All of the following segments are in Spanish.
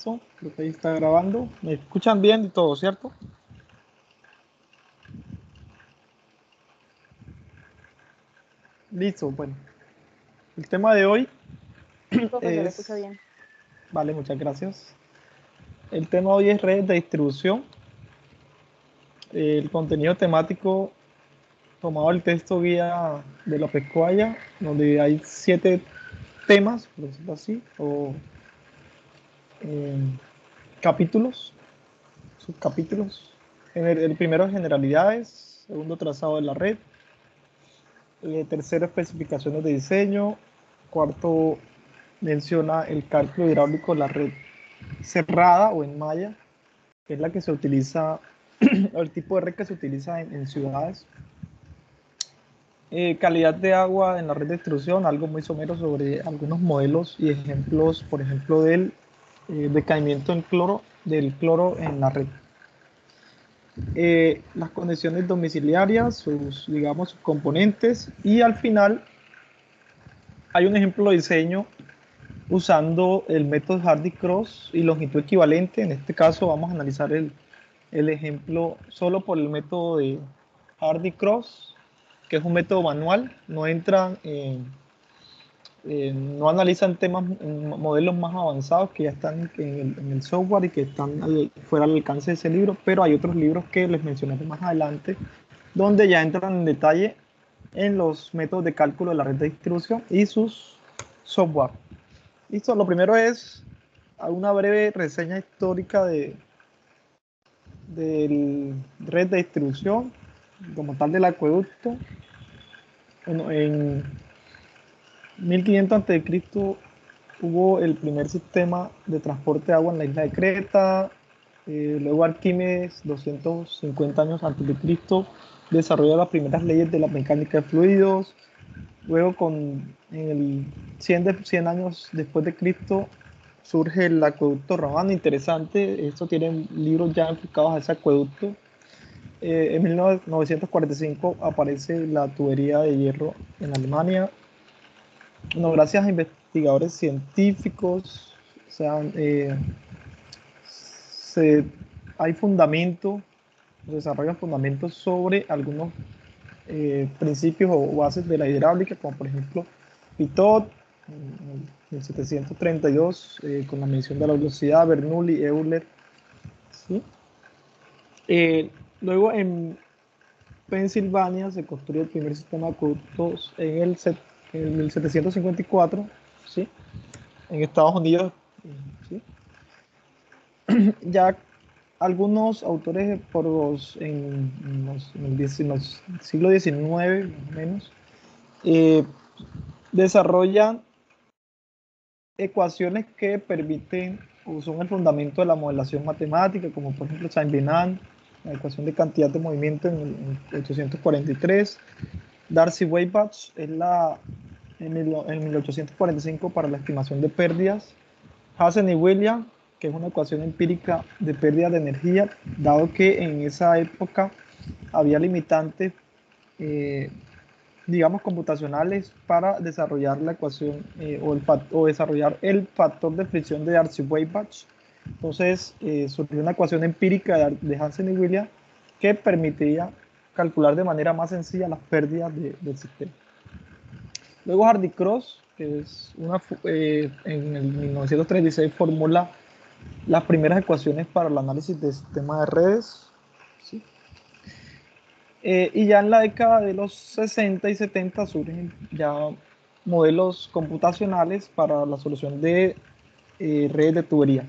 Listo, creo que ahí está grabando. ¿Me escuchan bien y todo, cierto? Listo, bueno. El tema de hoy Sí, profesor, escucha es... bien. Vale, muchas gracias. El tema de hoy es redes de distribución. El contenido temático tomado del texto guía de la Pescuaya, donde hay 7 temas, por decirlo así, o eh, capítulos, subcapítulos. El primero es generalidades, segundo trazado de la red, tercero especificaciones de diseño, cuarto menciona el cálculo hidráulico de la red cerrada o en malla, que es la que se utiliza, el tipo de red que se utiliza en ciudades. Calidad de agua en la red de distribución, algo muy somero sobre algunos modelos y ejemplos, por ejemplo, del decaimiento del cloro en la red. Las condiciones domiciliarias, digamos, sus componentes, y al final hay un ejemplo de diseño usando el método Hardy-Cross y longitud equivalente. En este caso vamos a analizar el ejemplo solo por el método de Hardy-Cross, que es un método manual, no entran no analizan temas, modelos más avanzados que ya están en el software y que están fuera del alcance de ese libro, pero hay otros libros que les mencionaré más adelante, donde ya entran en detalle en los métodos de cálculo de la red de distribución y sus software. Listo, lo primero es una breve reseña histórica del red de distribución, como tal del acueducto. Bueno, en 1500 a.C. hubo el primer sistema de transporte de agua en la isla de Creta. Luego Arquímedes, 250 años antes de Cristo, desarrolló las primeras leyes de la mecánica de fluidos. Luego, en el 100 años después de Cristo, surge el acueducto romano. Interesante, esto tiene libros ya enfocados a ese acueducto. En 1945 aparece la tubería de hierro en Alemania. Bueno, gracias a investigadores científicos, o sea, se, hay fundamento, se desarrollan fundamentos sobre algunos principios o bases de la hidráulica, como por ejemplo Pitot, en 1732, con la medición de la velocidad, Bernoulli, Euler. ¿Sí? Luego en Pensilvania se construyó el primer sistema de acueductos en el 1754, ¿sí? En Estados Unidos. ¿Sí? Ya algunos autores en los siglo XIX, más o menos, eh, desarrollan ecuaciones que permiten o son el fundamento de la modelación matemática, como por ejemplo Saint-Venant, la ecuación de cantidad de movimiento en 843. Darcy-Weisbach es en 1845 para la estimación de pérdidas. Hazen y Williams, que es una ecuación empírica de pérdida de energía, dado que en esa época había limitantes, eh, digamos, computacionales para desarrollar la ecuación o desarrollar el factor de fricción de Darcy-Weisbach. Entonces surgió una ecuación empírica de Hansen y Williams que permitiría calcular de manera más sencilla las pérdidas del sistema. Luego Hardy-Cross, que es en el 1936 formula las primeras ecuaciones para el análisis de sistemas de redes. ¿Sí? Y ya en la década de los 60 y 70 surgen ya modelos computacionales para la solución de redes de tuberías.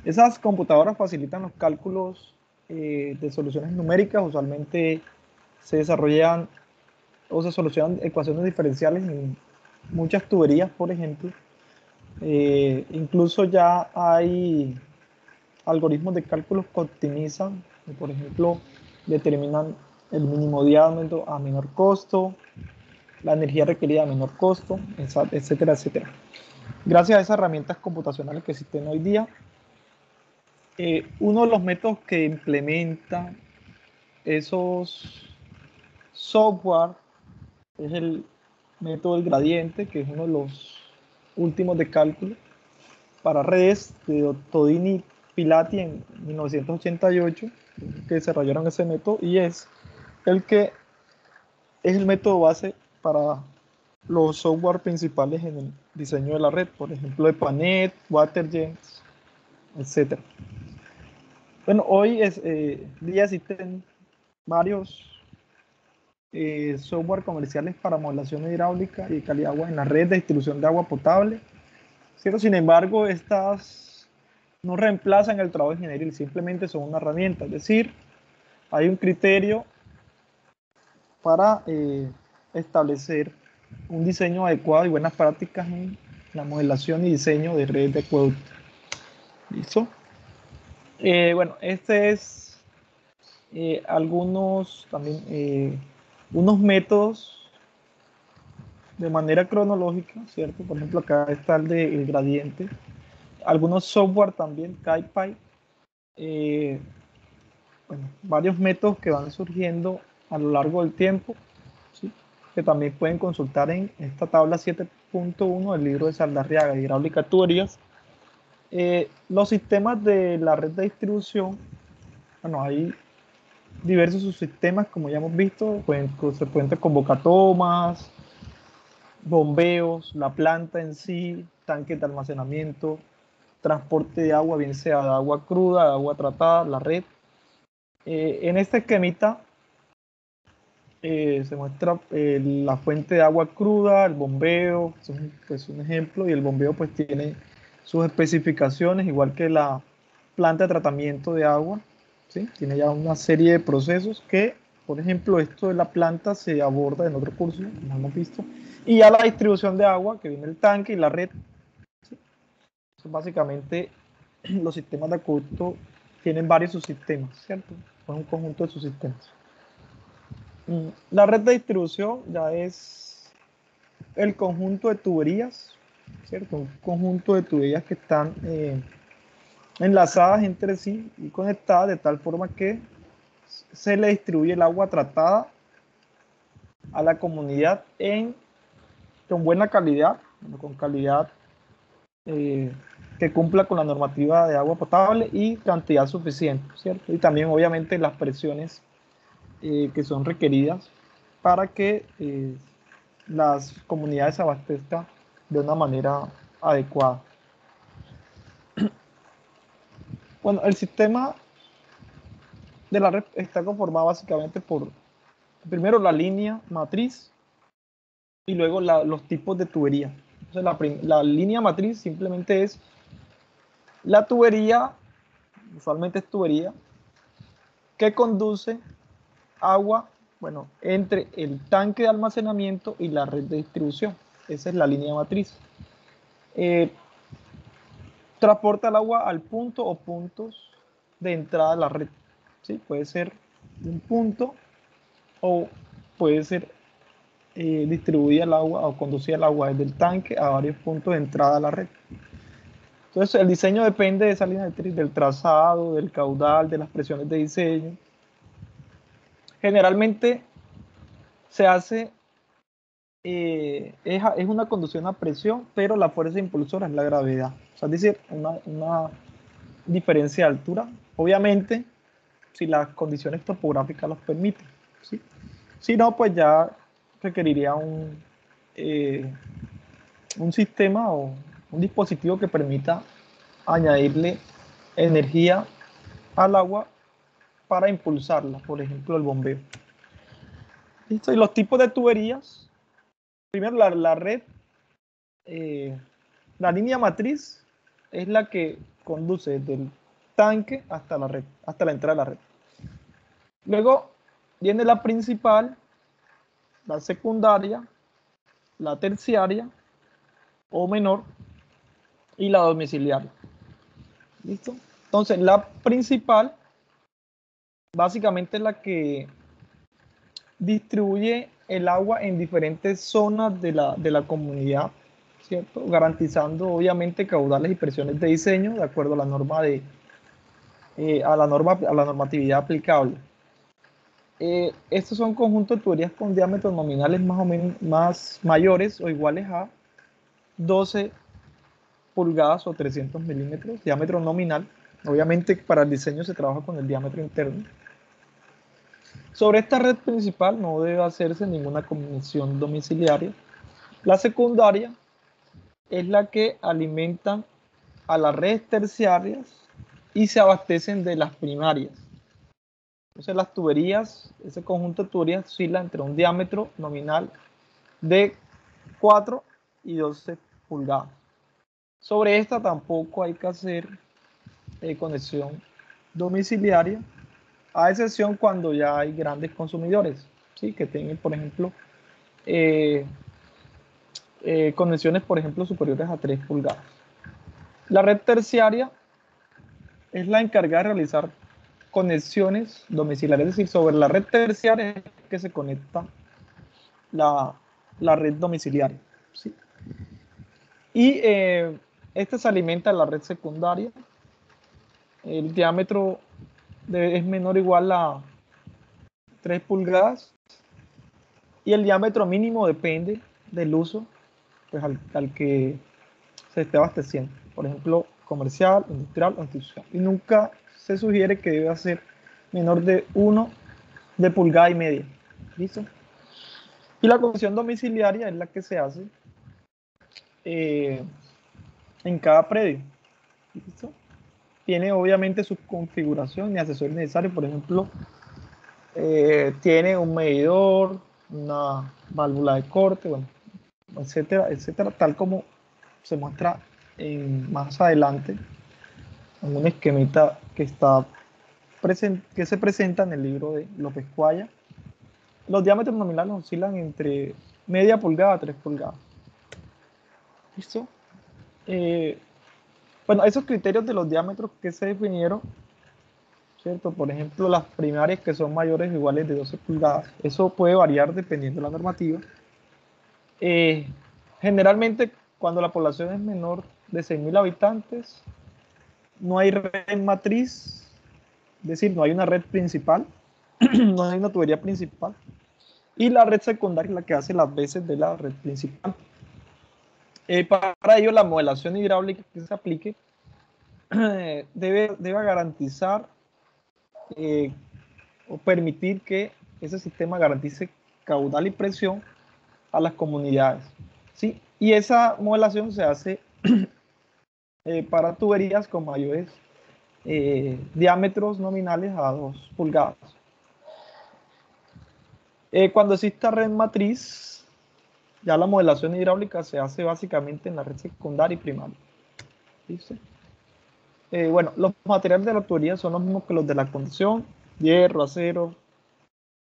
Esas computadoras facilitan los cálculos de soluciones numéricas. Usualmente se desarrollan o se solucionan ecuaciones diferenciales en muchas tuberías, por ejemplo. Incluso ya hay algoritmos de cálculos que optimizan, por ejemplo, determinan el mínimo diámetro a menor costo, la energía requerida a menor costo, etcétera, etcétera. Gracias a esas herramientas computacionales que existen hoy día, uno de los métodos que implementa esos software es el método del gradiente, que es uno de los últimos de cálculo. para redes de Todini Pilati en 1988, que desarrollaron ese método, y es el método base para los software principales en el diseño de la red, por ejemplo, EPANET, WaterJet, etc. Bueno, hoy día existen varios software comerciales para modelación hidráulica y calidad de agua en la red de distribución de agua potable, ¿cierto? Sin embargo, estas no reemplazan el trabajo ingenieril, simplemente son una herramienta, es decir, hay un criterio para establecer un diseño adecuado y buenas prácticas en la modelación y diseño de redes de acueducto. ¿Listo? Bueno, este es algunos también unos métodos de manera cronológica, ¿cierto? Por ejemplo, acá está el gradiente. Algunos software también, KaiPy. Bueno, varios métodos que van surgiendo a lo largo del tiempo, ¿sí? Que también pueden consultar en esta tabla 7.1 del libro de Saldarriaga, Hidráulica Tuberías. Los sistemas de la red de distribución, bueno, hay diversos subsistemas, como ya hemos visto, se pueden convocar tomas, bombeos, la planta en sí, tanques de almacenamiento, transporte de agua, bien sea de agua cruda, de agua tratada, la red. En este esquemita se muestra la fuente de agua cruda, el bombeo, es pues, un ejemplo, y el bombeo pues tiene sus especificaciones, igual que la planta de tratamiento de agua, ¿sí? Tiene ya una serie de procesos que, por ejemplo, esto de la planta se aborda en otro curso, como hemos visto, y ya la distribución de agua, que viene el tanque y la red, ¿sí? Eso básicamente los sistemas de acueducto tienen varios subsistemas, ¿cierto? Es un conjunto de subsistemas. La red de distribución ya es el conjunto de tuberías, ¿cierto? Un conjunto de tuberías que están enlazadas entre sí y conectadas de tal forma que se le distribuye el agua tratada a la comunidad con buena calidad, con calidad que cumpla con la normativa de agua potable y cantidad suficiente, ¿cierto? Y también obviamente las presiones que son requeridas para que las comunidades se abastezcan de una manera adecuada. Bueno, el sistema de la red está conformado básicamente por, primero, la línea matriz y luego los tipos de tubería. Entonces, la línea matriz simplemente es la tubería, usualmente es tubería, que conduce agua, bueno, entre el tanque de almacenamiento y la red de distribución. Esa es la línea matriz. Transporta el agua al punto o puntos de entrada a la red. ¿Sí? Puede ser un punto o puede ser distribuir el agua o conducir el agua desde el tanque a varios puntos de entrada a la red. Entonces, el diseño depende de esa línea matriz, del trazado, del caudal, de las presiones de diseño. Generalmente se hace, es una conducción a presión, pero la fuerza impulsora es la gravedad. O sea, es decir, una diferencia de altura. Obviamente, si las condiciones topográficas los permiten, ¿sí? Si no, pues ya requeriría un sistema o un dispositivo que permita añadirle energía al agua para impulsarla, por ejemplo, el bombeo. ¿Listo? Y los tipos de tuberías, primero la red, la línea matriz es la que conduce desde el tanque hasta la red, hasta la entrada de la red. Luego viene la principal, la secundaria, la terciaria o menor y la domiciliaria. ¿Listo? Entonces, la principal básicamente es la que distribuye el agua en diferentes zonas de la comunidad, ¿cierto? Garantizando obviamente caudales y presiones de diseño de acuerdo a la norma a la normatividad aplicable. Estos son conjuntos de tuberías con diámetros nominales más o menos mayores o iguales a 12 pulgadas o 300 milímetros, diámetro nominal. Obviamente para el diseño se trabaja con el diámetro interno. Sobre esta red principal no debe hacerse ninguna conexión domiciliaria. La secundaria es la que alimentan a las redes terciarias y se abastecen de las primarias. Entonces las tuberías, ese conjunto de tuberías oscila entre un diámetro nominal de 4 y 12 pulgadas. Sobre esta tampoco hay que hacer conexión domiciliaria, a excepción cuando ya hay grandes consumidores, ¿sí? Que tienen, por ejemplo, conexiones, por ejemplo, superiores a 3 pulgadas. La red terciaria es la encargada de realizar conexiones domiciliarias, es decir, sobre la red terciaria es que se conecta la red domiciliaria, ¿sí? Y esta se alimenta de la red secundaria. El diámetro es menor o igual a 3 pulgadas y el diámetro mínimo depende del uso, pues, al que se esté abasteciendo. Por ejemplo, comercial, industrial o institucional. Y nunca se sugiere que debe ser menor de 1 de pulgada y media. ¿Listo? Y la conexión domiciliaria es la que se hace en cada predio. ¿Listo? Tiene obviamente su configuración y accesorios necesarios. Por ejemplo, tiene un medidor, una válvula de corte, bueno, etcétera, etcétera, tal como se muestra más adelante en un esquemita que se presenta en el libro de López Cuaya. Los diámetros nominales oscilan entre media pulgada a 3 pulgadas. ¿Listo? Bueno, esos criterios de los diámetros que se definieron, ¿cierto? Por ejemplo, las primarias que son mayores o iguales de 12 pulgadas, eso puede variar dependiendo de la normativa. Generalmente, cuando la población es menor de 6.000 habitantes, no hay red matriz, es decir, no hay una red principal, no hay una tubería principal, y la red secundaria es la que hace las veces de la red principal. Para ello, la modelación hidráulica que se aplique debe garantizar o permitir que ese sistema garantice caudal y presión a las comunidades, ¿sí? Y esa modelación se hace para tuberías con mayores diámetros nominales a 2 pulgadas. Cuando exista red matriz, ya la modelación hidráulica se hace básicamente en la red secundaria y primaria. ¿Listo? Bueno, los materiales de la tubería son los mismos que los de la conducción: hierro, acero,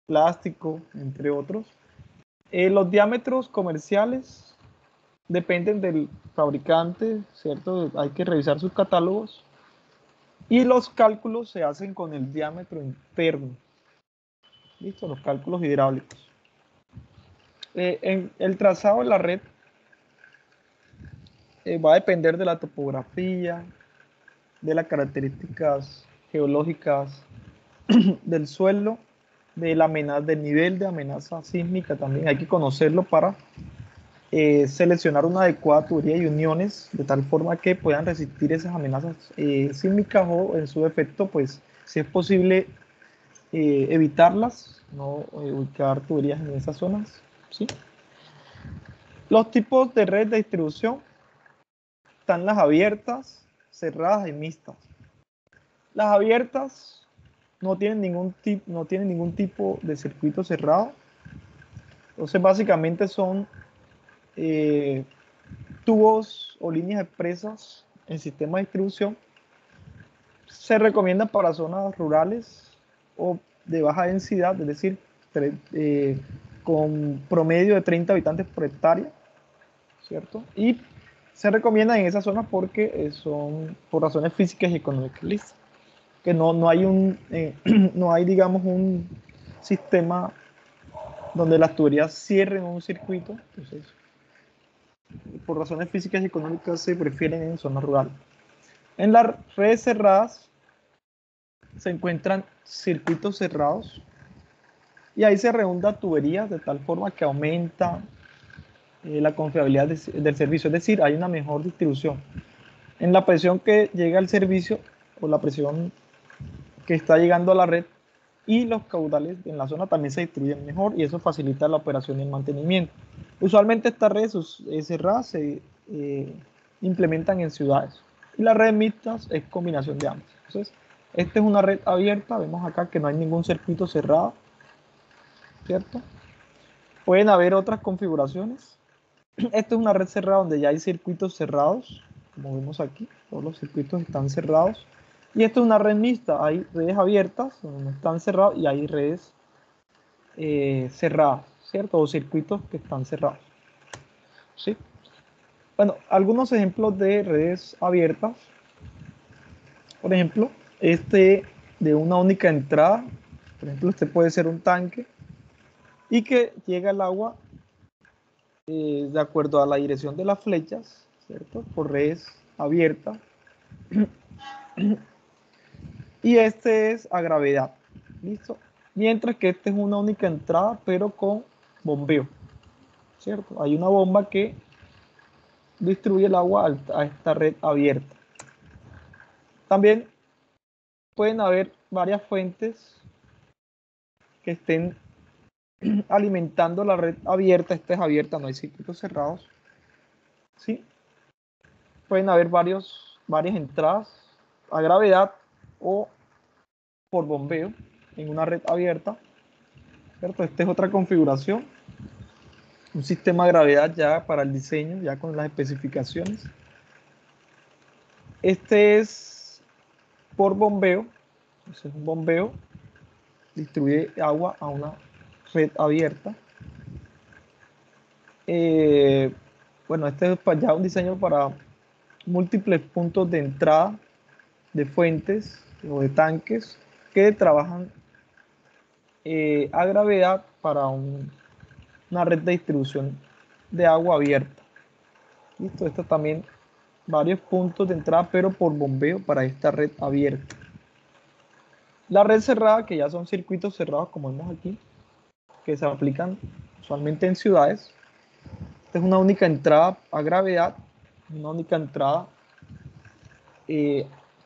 plástico, entre otros. Los diámetros comerciales dependen del fabricante, ¿cierto? Hay que revisar sus catálogos. Y los cálculos se hacen con el diámetro interno. ¿Listo? Los cálculos hidráulicos. En el trazado de la red va a depender de la topografía, de las características geológicas del suelo, del nivel de amenaza sísmica también. Hay que conocerlo para seleccionar una adecuada tubería y uniones de tal forma que puedan resistir esas amenazas sísmicas o en su defecto, pues si es posible evitarlas, no ubicar tuberías en esas zonas, ¿sí? Los tipos de red de distribución están las abiertas, cerradas y mixtas. Las abiertas no tienen ningún tipo de circuito cerrado. Entonces básicamente son tubos o líneas expresas en sistema de distribución. Se recomiendan para zonas rurales o de baja densidad, es decir, con promedio de 30 habitantes por hectárea, ¿cierto? Y se recomiendan en esas zonas porque son por razones físicas y económicas. ¿Listo? Que no hay no hay, digamos, un sistema donde las tuberías cierren un circuito. Entonces, por razones físicas y económicas se prefieren en zonas rurales. En las redes cerradas se encuentran circuitos cerrados y ahí se redunda tuberías de tal forma que aumenta la confiabilidad del servicio, es decir, hay una mejor distribución. en la presión que llega al servicio o la presión que está llegando a la red, y los caudales en la zona también se distribuyen mejor y eso facilita la operación y el mantenimiento. Usualmente estas redes cerradas se implementan en ciudades y las redes mixtas es combinación de ambas. Entonces, esta es una red abierta, vemos acá que no hay ningún circuito cerrado, ¿cierto? Pueden haber otras configuraciones. Esta es una red cerrada donde ya hay circuitos cerrados, como vemos aquí, todos los circuitos están cerrados. Y esta es una red mixta, hay redes abiertas donde no están cerrados y hay redes cerradas, ¿cierto? O circuitos que están cerrados, ¿sí? Bueno, algunos ejemplos de redes abiertas. Por ejemplo, de una única entrada, por ejemplo, este puede ser un tanque y que llega el agua de acuerdo a la dirección de las flechas, ¿cierto? Por redes abiertas. Y este es a gravedad, ¿listo? Mientras que este es una única entrada, pero con bombeo, ¿cierto? Hay una bomba que distribuye el agua a esta red abierta. También pueden haber varias fuentes que estén alimentando la red abierta. Esta es abierta, no hay circuitos cerrados, ¿sí? Pueden haber varias entradas a gravedad o por bombeo en una red abierta, ¿cierto? Esta es otra configuración, un sistema de gravedad ya para el diseño, ya con las especificaciones. Este es por bombeo, es un bombeo, distribuye agua a una red abierta. Bueno, este es ya un diseño para múltiples puntos de entrada de fuentes o de tanques que trabajan a gravedad para una red de distribución de agua abierta. Listo, esto también varios puntos de entrada, pero por bombeo para esta red abierta. La red cerrada, que ya son circuitos cerrados, como vemos aquí, que se aplican usualmente en ciudades. Esta es una única entrada a gravedad, una única entrada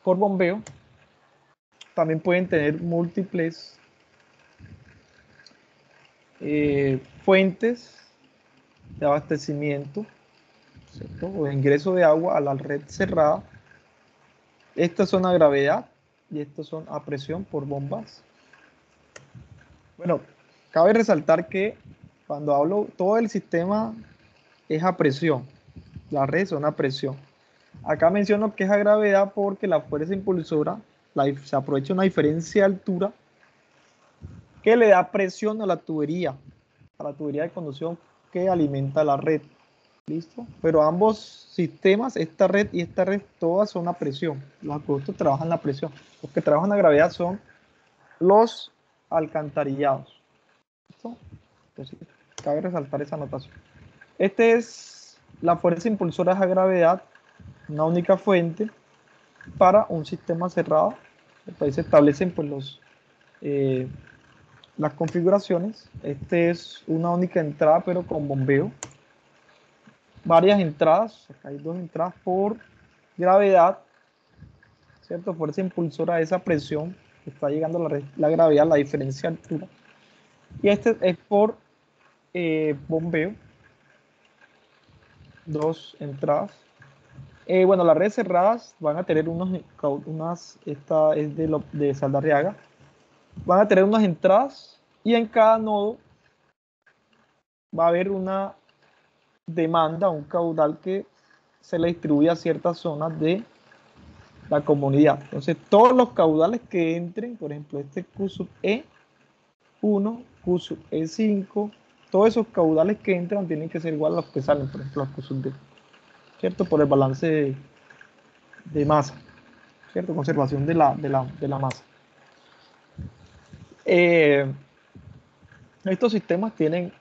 por bombeo. También pueden tener múltiples fuentes de abastecimiento, ¿cierto? O de ingreso de agua a la red cerrada. Estas son a gravedad y estos son a presión por bombas. Bueno, cabe resaltar que cuando hablo, todo el sistema es a presión, las redes son a presión. Acá menciono que es a gravedad porque la fuerza impulsora se aprovecha una diferencia de altura que le da presión a la tubería de conducción que alimenta la red. ¿Listo? Pero ambos sistemas, esta red y esta red, todas son a presión. Los acueductos trabajan a presión. Los que trabajan a gravedad son los alcantarillados. ¿Listo? Entonces, cabe resaltar esa anotación. Este es la fuerza impulsora a gravedad, una única fuente para un sistema cerrado. Ahí se establecen pues las configuraciones. Este es una única entrada pero con bombeo. Varias entradas, acá hay dos entradas por gravedad, ¿cierto? Fuerza impulsora a esa presión que está llegando a la gravedad, la diferencia de altura. Y este es por bombeo, dos entradas. Bueno, las redes cerradas van a tener esta es de Saldarriaga, van a tener unas entradas y en cada nodo va a haber una demanda, un caudal que se le distribuye a ciertas zonas de la comunidad. Entonces, todos los caudales que entren, por ejemplo, este Q sub E1, Q sub E5, todos esos caudales que entran tienen que ser igual a los que salen, por ejemplo, a Q sub D, ¿cierto? Por el balance de masa, ¿cierto? Conservación de la masa. Estos sistemas tienen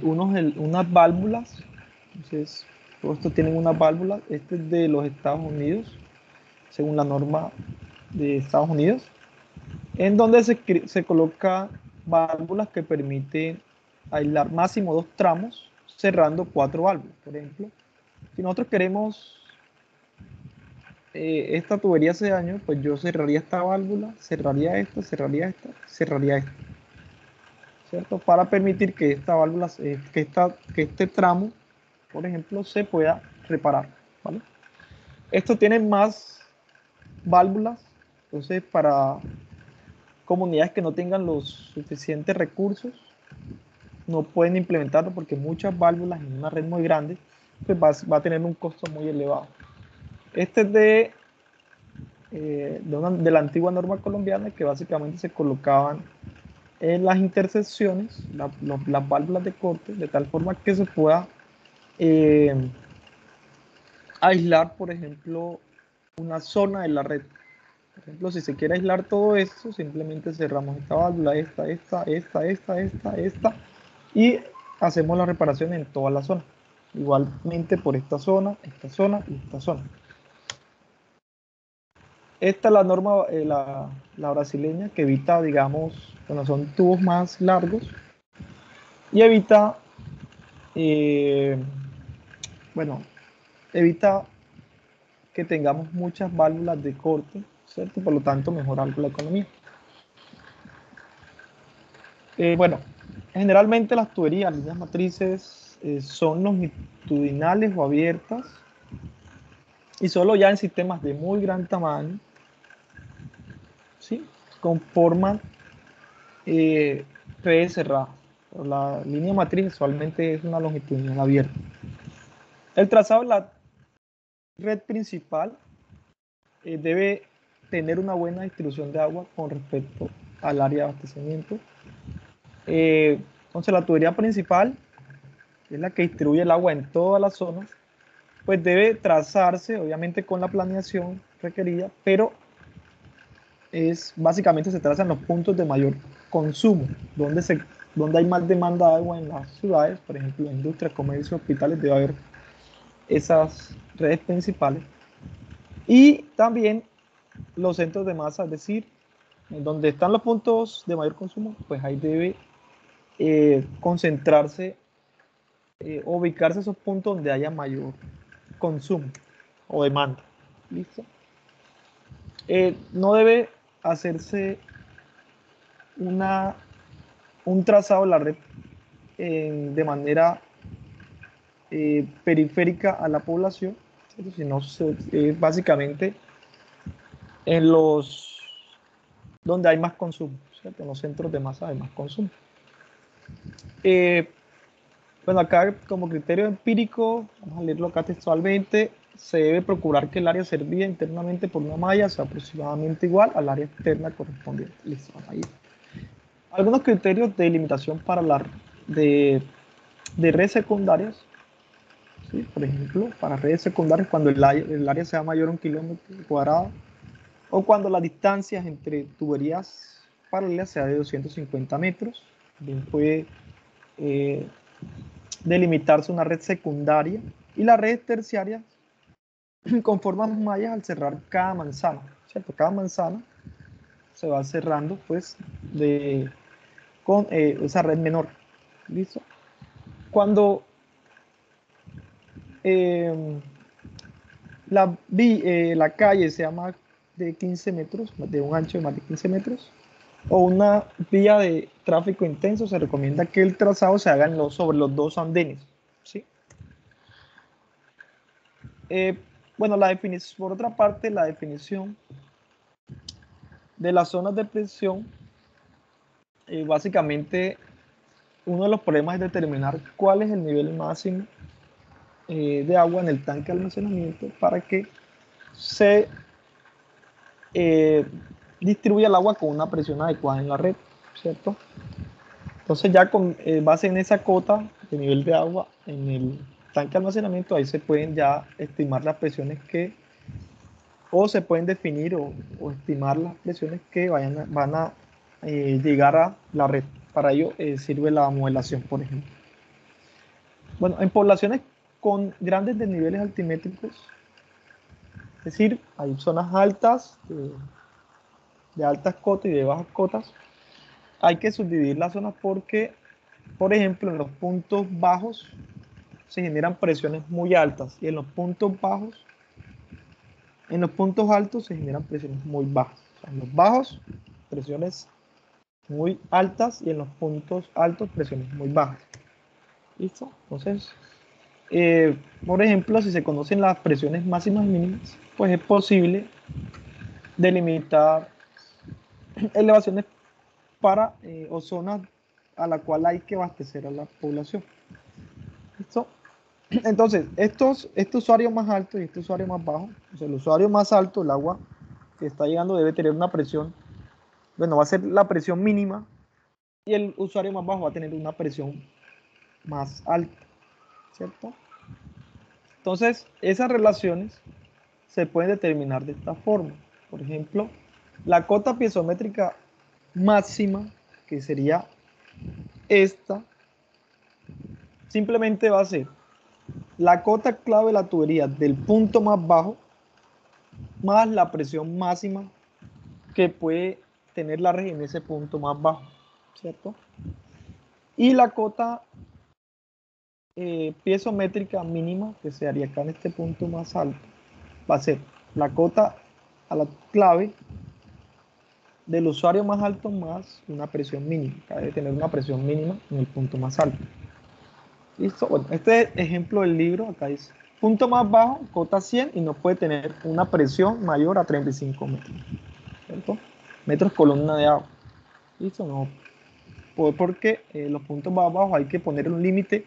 unas válvulas, entonces, todos estos tienen unas válvulas. Este es de los Estados Unidos, según la norma de Estados Unidos, en donde se colocan válvulas que permiten aislar máximo 2 tramos cerrando 4 válvulas. Por ejemplo, si nosotros queremos esta tubería hace daño, pues yo cerraría esta válvula, cerraría esta, cerraría esta, cerraría esta, ¿cierto? Para permitir que esta válvula, que este tramo, por ejemplo, se pueda reparar, ¿vale? Esto tiene más válvulas, entonces para comunidades que no tengan los suficientes recursos, no pueden implementarlo porque muchas válvulas en una red muy grande, pues va a tener un costo muy elevado. Este es de la antigua norma colombiana, que básicamente se colocaban en las intersecciones, las válvulas de corte, de tal forma que se pueda eh, aislar, por ejemplo, una zona de la red. Por ejemplo, si se quiere aislar todo esto, simplemente cerramos esta válvula, esta, y hacemos la reparación en toda la zona. Igualmente por esta zona y esta zona. Esta es la norma, la brasileña, que evita, digamos, bueno, son tubos más largos y evita, eh, bueno, evita que tengamos muchas válvulas de corte, ¿cierto? Por lo tanto, mejorar la economía. Bueno, generalmente las tuberías, las líneas matrices, son longitudinales o abiertas, y solo ya en sistemas de muy gran tamaño, ¿sí? Conforman redes cerradas. La línea matriz usualmente es una longitudinal abierta. El trazado de la red principal debe tener una buena distribución de agua con respecto al área de abastecimiento. Entonces la tubería principal, que es la que distribuye el agua en todas las zonas, pues debe trazarse obviamente con la planeación requerida, pero básicamente se trazan los puntos de mayor consumo, donde hay más demanda de agua en las ciudades, por ejemplo, industrias, comercios, hospitales, debe haber esas redes principales. Y también los centros de masa, es decir, en donde están los puntos de mayor consumo, pues ahí debe concentrarse, ubicarse esos puntos donde haya mayor consumo o demanda. ¿Listo? No debe hacerse un trazado de la red de manera periférica a la población, ¿cierto? Sino básicamente en los donde hay más consumo, ¿cierto? En los centros de masa hay más consumo. Bueno, acá como criterio empírico, vamos a leerlo acá textualmente, se debe procurar que el área servida internamente por una malla sea aproximadamente igual al área externa correspondiente. Listo, ahí. Algunos criterios de limitación para de, de redes secundarias, ¿sí? Por ejemplo, para redes secundarias, cuando el área sea mayor a 1 km², o cuando las distancias entre tuberías paralelas sea de 250 metros. Bien puede delimitarse una red secundaria, y las redes terciarias conforman mallas al cerrar cada manzana, ¿cierto? Cada manzana se va cerrando pues con esa red menor. ¿Listo? Cuando eh, la calle sea más de 15 metros, de un ancho de más de 15 metros, o una vía de tráfico intenso, se recomienda que el trazado se haga sobre los dos andenes, ¿sí? Bueno, por otra parte, la definición de las zonas de presión, básicamente uno de los problemas es determinar cuál es el nivel máximo de agua en el tanque de almacenamiento para que se distribuya el agua con una presión adecuada en la red, ¿cierto? Entonces ya con base en esa cota de nivel de agua en el tanque de almacenamiento, ahí se pueden ya estimar las presiones o se pueden definir o estimar las presiones que van a llegar a la red. Para ello sirve la modelación, por ejemplo. Bueno, en poblaciones con grandes desniveles altimétricos, es decir, hay zonas altas, de altas cotas y de bajas cotas, hay que subdividir las zonas porque, por ejemplo, en los puntos bajos se generan presiones muy altas, y en los puntos bajos En los puntos altos se generan presiones muy bajas. O sea, en los bajos, presiones muy altas y en los puntos altos, presiones muy bajas. ¿Listo? Entonces, por ejemplo, si se conocen las presiones máximas y mínimas, pues es posible delimitar elevaciones para o zonas a la cual hay que abastecer a la población. ¿Listo? Entonces, este usuario más alto y este usuario más bajo, o sea, el usuario más alto, el agua que está llegando debe tener una presión, bueno, va a ser la presión mínima y el usuario más bajo va a tener una presión más alta, ¿cierto? Entonces, esas relaciones se pueden determinar de esta forma. Por ejemplo, la cota piezométrica máxima, que sería esta, simplemente va a ser la cota clave de la tubería del punto más bajo más la presión máxima que puede tener la red en ese punto más bajo, ¿cierto? Y la cota piezométrica mínima, que se haría acá en este punto más alto, va a ser la cota a la clave del usuario más alto más una presión mínima. Acá debe tener una presión mínima en el punto más alto. ¿Listo? Bueno, este ejemplo del libro, acá dice, punto más bajo, cota 100 y no puede tener una presión mayor a 35 metros, ¿cierto? Metros columna de agua. ¿Listo? No, porque los puntos más bajos hay que poner un límite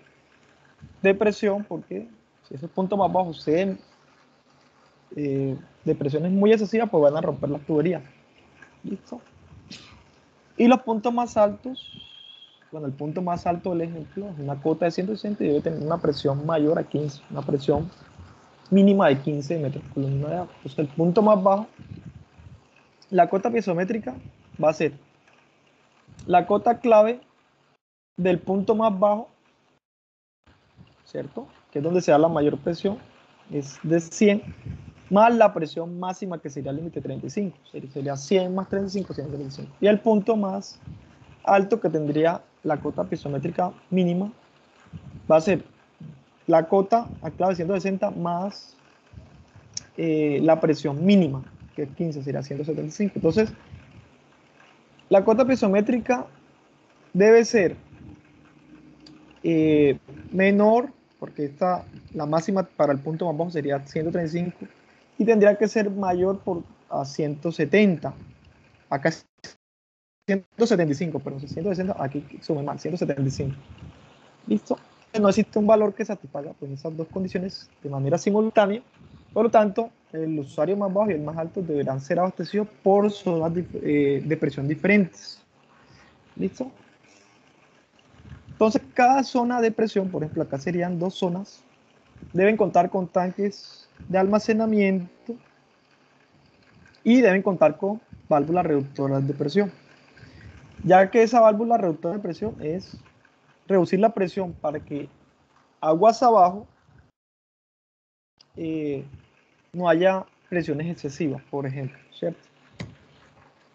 de presión, porque si esos puntos más bajos se den de presiones muy excesivas, pues van a romper las tuberías. ¿Listo? Y los puntos más altos, bueno, el punto más alto del ejemplo es una cota de 160 y debe tener una presión mayor a 15, una presión mínima de 15 metros por columna de agua. Entonces, el punto más bajo, la cota piezométrica va a ser la cota clave del punto más bajo, ¿cierto? Que es donde se da la mayor presión, es de 100, más la presión máxima que sería el límite 35, sería 100 más 35, 135. Y el punto más alto que tendría la cota piezométrica mínima va a ser la cota a clave 160 más la presión mínima, que es 15, sería 175. Entonces, la cota piezométrica debe ser menor, porque la máxima para el punto más bajo sería 135, y tendría que ser mayor a 170. Acá es 175, pero 160, aquí sume mal, 175. ¿Listo? No existe un valor que satisfaga pues, esas dos condiciones de manera simultánea. Por lo tanto, el usuario más bajo y el más alto deberán ser abastecidos por zonas de presión diferentes. ¿Listo? Entonces, cada zona de presión, por ejemplo, acá serían dos zonas, deben contar con tanques de almacenamiento y deben contar con válvulas reductoras de presión, ya que esa válvula reductora de presión es reducir la presión para que aguas abajo no haya presiones excesivas, por ejemplo, ¿cierto?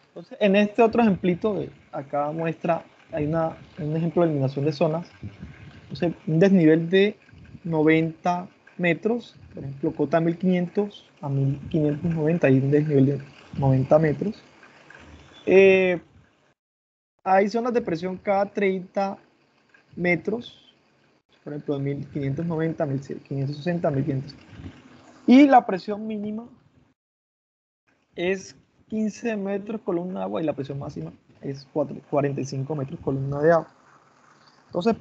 Entonces, en este otro ejemplito, acá muestra, hay un ejemplo de eliminación de zonas, entonces, un desnivel de 90 metros, por ejemplo, cota 1500 a 1590, y un desnivel de 90 metros. Hay zonas de presión cada 30 metros, por ejemplo, de 1590, 1560, 1500. Y la presión mínima es 15 metros columna de agua y la presión máxima es 45 metros columna de agua. Entonces,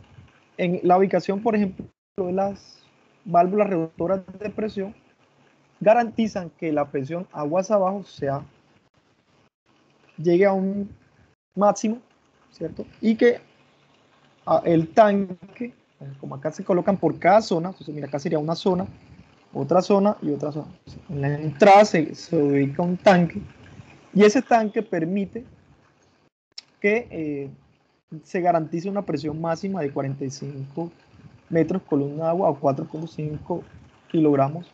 en la ubicación, por ejemplo, de las válvulas reductoras de presión, garantizan que la presión aguas abajo llegue a un máximo, ¿cierto? Y que el tanque, como acá se colocan por cada zona, entonces mira, acá sería una zona, otra zona y otra zona. En la entrada se ubica un tanque y ese tanque permite que se garantice una presión máxima de 45 metros columna de agua o 4.5 kilogramos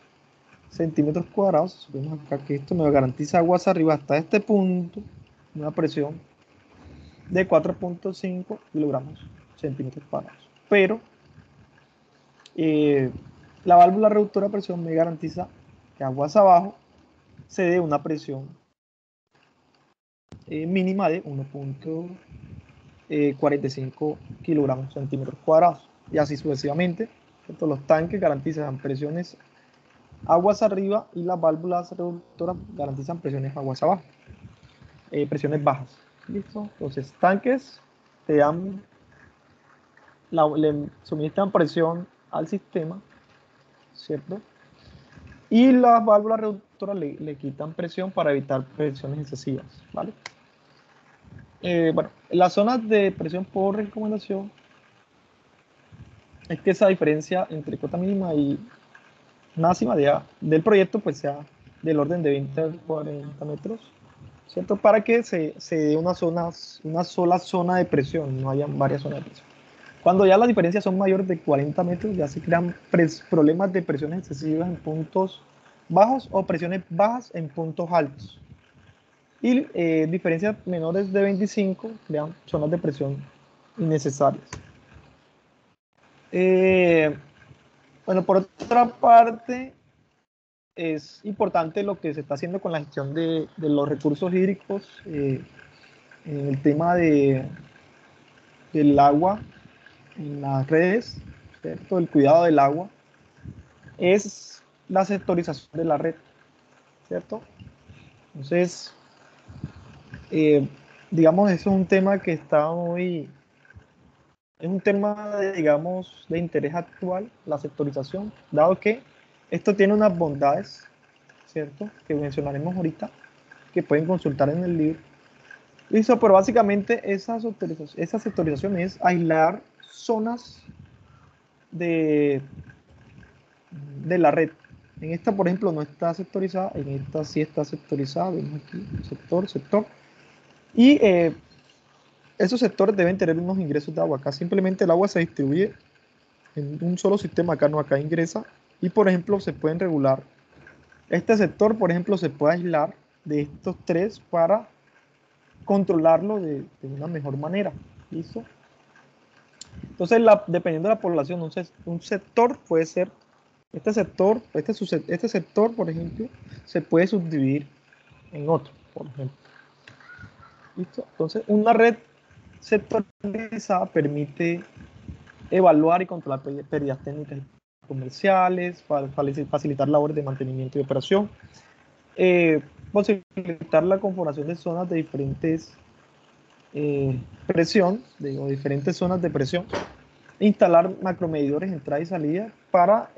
centímetros cuadrados. Vemos acá que esto me garantiza aguas arriba hasta este punto, una presión de 4.5 kilogramos centímetros cuadrados. Pero la válvula reductora de presión me garantiza que aguas abajo se dé una presión mínima de 1.45 kilogramos centímetros cuadrados, y así sucesivamente. ¿Cierto? Los tanques garantizan presiones aguas arriba y las válvulas reductoras garantizan presiones aguas abajo, presiones bajas. ¿Listo? Entonces, tanques te dan, le suministran presión al sistema, ¿cierto? Y las válvulas reductoras le quitan presión para evitar presiones excesivas, ¿vale? Bueno, las zonas de presión por recomendación es que esa diferencia entre cota mínima y máxima del proyecto pues sea del orden de 20 a 40 metros, ¿cierto? Para que se dé una sola zona de presión, no haya varias zonas de presión. Cuando ya las diferencias son mayores de 40 metros, ya se crean problemas de presiones excesivas en puntos bajos o presiones bajas en puntos altos. Y diferencias menores de 25 crean zonas de presión innecesarias. Bueno, por otra parte, es importante lo que se está haciendo con la gestión de los recursos hídricos, en el tema del agua en las redes, ¿cierto? El cuidado del agua, es la sectorización de la red, ¿cierto? Entonces, digamos, eso es un tema que está muy, es un tema, digamos, de interés actual, la sectorización, dado que esto tiene unas bondades, ¿cierto? Que mencionaremos ahorita, que pueden consultar en el libro. Listo, pero básicamente esa sectorización es aislar zonas de, de la red. En esta, por ejemplo, no está sectorizada, en esta sí está sectorizada, vemos aquí, sector. Y esos sectores deben tener unos ingresos de agua. Acá simplemente el agua se distribuye en un solo sistema, acá no, acá ingresa. Y, por ejemplo, se pueden regular. Este sector, por ejemplo, se puede aislar de estos tres para controlarlo de una mejor manera. ¿Listo? Entonces, dependiendo de la población, un sector puede ser, este sector, por ejemplo, se puede subdividir en otro, por ejemplo. ¿Listo? Entonces, una red sectorizada permite evaluar y controlar pérdidas técnicas y comerciales, para facilitar labores de mantenimiento y operación, posibilitar la conformación de zonas de diferentes diferentes zonas de presión, instalar macromedidores entrada y salida para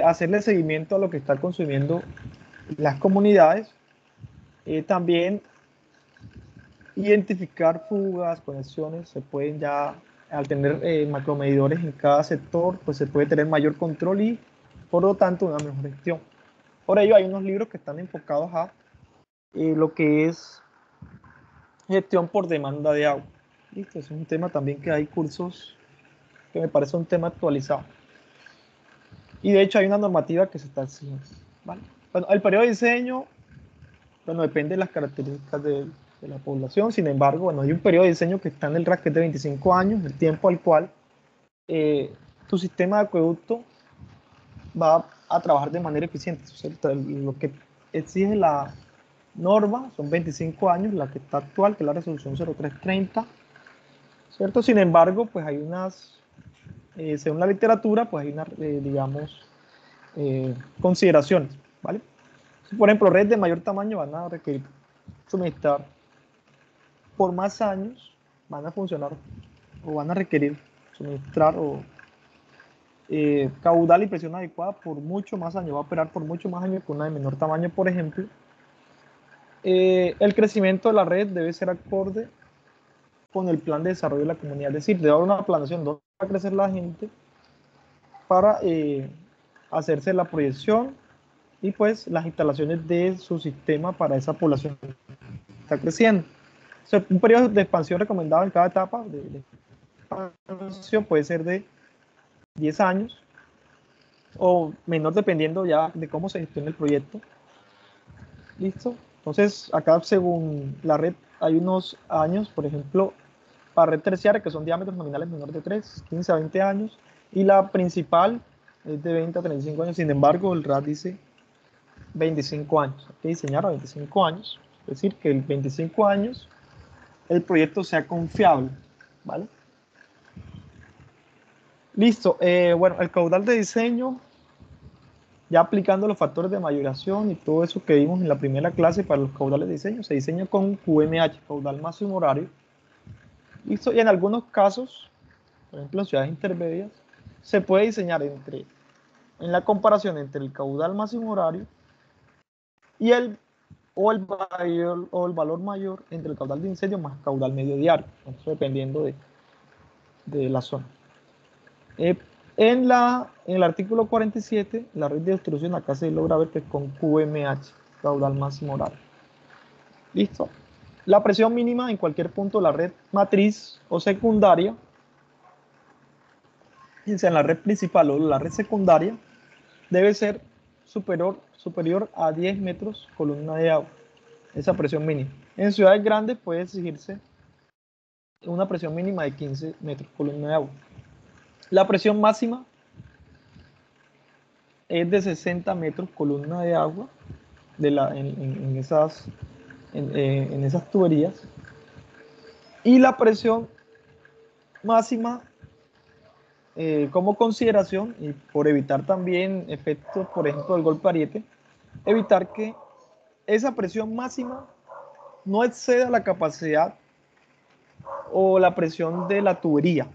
hacerle seguimiento a lo que están consumiendo las comunidades. También identificar fugas, conexiones, se pueden ya, al tener macromedidores en cada sector, pues se puede tener mayor control y por lo tanto una mejor gestión. Por ello hay unos libros que están enfocados a lo que es gestión por demanda de agua. ¿Listo? Es un tema también que hay cursos que me parece un tema actualizado. Y de hecho hay una normativa que se está exigiendo. ¿Vale? Bueno, el periodo de diseño, bueno, depende de las características de la población. Sin embargo, bueno, hay un periodo de diseño que está en el RAC, que es de 25 años, el tiempo al cual tu sistema de acueducto va a trabajar de manera eficiente. ¿Cierto? Lo que exige la norma son 25 años, la que está actual, que es la resolución 0330, ¿cierto? Sin embargo, pues hay unas, según la literatura, pues hay unas, digamos, consideraciones, ¿vale? Por ejemplo, redes de mayor tamaño van a requerir suministrar por más años, van a funcionar o van a requerir suministrar o caudal y presión adecuada por mucho más años, va a operar por mucho más años que una de menor tamaño, por ejemplo. El crecimiento de la red debe ser acorde con el plan de desarrollo de la comunidad, es decir, debe haber una planeación donde va a crecer la gente para hacerse la proyección y pues las instalaciones de su sistema para esa población que está creciendo. O sea, un periodo de expansión recomendado en cada etapa de expansión puede ser de 10 años o menor dependiendo ya de cómo se gestione el proyecto. ¿Listo? Entonces, acá según la red hay unos años, por ejemplo, para red terciaria, que son diámetros nominales menores de 3, 15 a 20 años, y la principal es de 20 a 35 años. Sin embargo, el RAD dice 25 años. Hay que diseñar a 25 años. Es decir, que en 25 años el proyecto sea confiable, ¿vale? Listo. Bueno, el caudal de diseño, ya aplicando los factores de mayoración y todo eso que vimos en la primera clase para los caudales de diseño, se diseña con QMH, caudal máximo horario. Listo. Y en algunos casos, por ejemplo en ciudades intermedias, se puede diseñar en la comparación entre el caudal máximo horario y el valor mayor entre el caudal de incendio más caudal medio diario, eso dependiendo de la zona. En el artículo 47, la red de distribución acá se logra ver que es con QMH, caudal máximo horario. ¿Listo? La presión mínima en cualquier punto de la red matriz o secundaria, sea en la red principal o la red secundaria, debe ser superior a 10 metros columna de agua. Esa presión mínima. En ciudades grandes puede exigirse una presión mínima de 15 metros columna de agua. La presión máxima es de 60 metros columna de agua en esas tuberías. Y la presión máxima, como consideración, y por evitar también efectos, por ejemplo, del golpe ariete, evitar que esa presión máxima no exceda la capacidad o la presión de la tubería,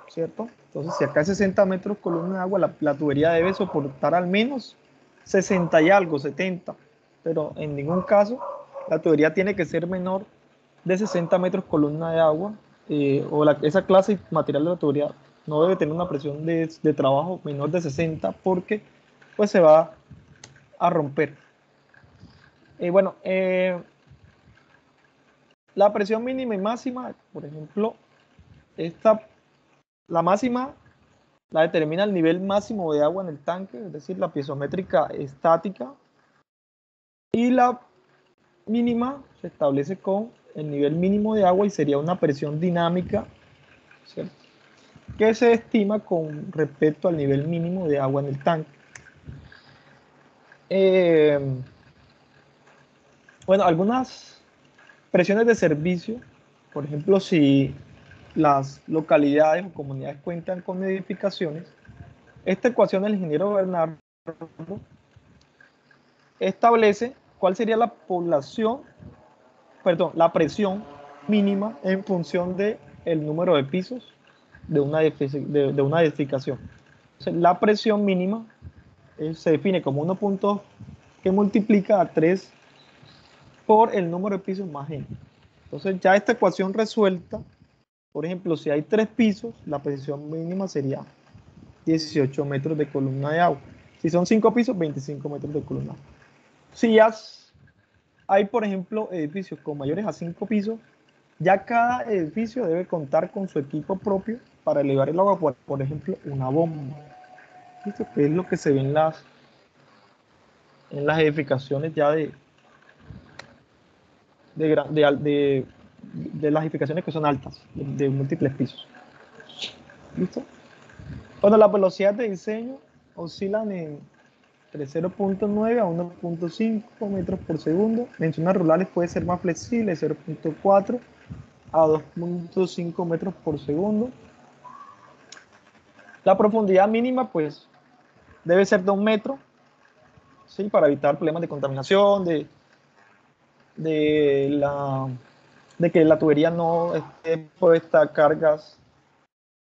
¿cierto? Entonces, si acá es 60 metros columna de agua, la tubería debe soportar al menos 60 y algo, 70, pero en ningún caso la tubería tiene que ser menor de 60 metros columna de agua, esa clase y material de la tubería no debe tener una presión de trabajo menor de 60 porque pues se va a romper. Bueno, la presión mínima y máxima, por ejemplo, la máxima la determina el nivel máximo de agua en el tanque, es decir, la piezométrica estática, y la mínima se establece con el nivel mínimo de agua y sería una presión dinámica, ¿cierto?, que se estima con respecto al nivel mínimo de agua en el tanque. Bueno, algunas presiones de servicio, por ejemplo, si las localidades o comunidades cuentan con edificaciones, esta ecuación del ingeniero Bernardo establece cuál sería la presión mínima en función del número de pisos de una edificación. Entonces, la presión mínima se define como 1 punto que multiplica a 3 por el número de pisos más n. Entonces, ya esta ecuación resuelta, por ejemplo, si hay 3 pisos, la presión mínima sería 18 metros de columna de agua. Si son 5 pisos, 25 metros de columna. Si ya hay, por ejemplo, edificios con mayores a 5 pisos, ya cada edificio debe contar con su equipo propio para elevar el agua, por ejemplo, una bomba. ¿Listo? Que es lo que se ve en las edificaciones ya de las edificaciones que son altas, de múltiples pisos. ¿Listo? Bueno, las velocidades de diseño oscilan entre 0.9 a 1.5 metros por segundo. En zonas rurales puede ser más flexible, 0.4 a 2.5 metros por segundo. La profundidad mínima, pues, debe ser de 1 metro, ¿sí?, para evitar problemas de contaminación, de que la tubería no esté expuesta a cargas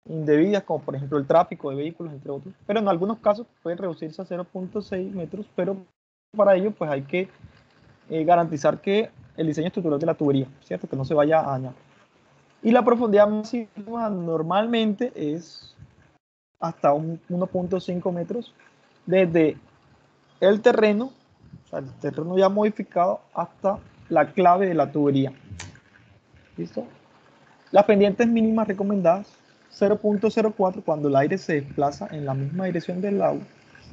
indebidas, como por ejemplo el tráfico de vehículos, entre otros. Pero en algunos casos puede reducirse a 0.6 metros, pero para ello pues hay que garantizar que el diseño estructural de la tubería, ¿cierto?, que no se vaya a dañar. Y la profundidad máxima normalmente es hasta 1.5 metros desde el terreno, o sea, el terreno ya modificado, hasta la clave de la tubería. ¿Listo? Las pendientes mínimas recomendadas: 0.04 cuando el aire se desplaza en la misma dirección del agua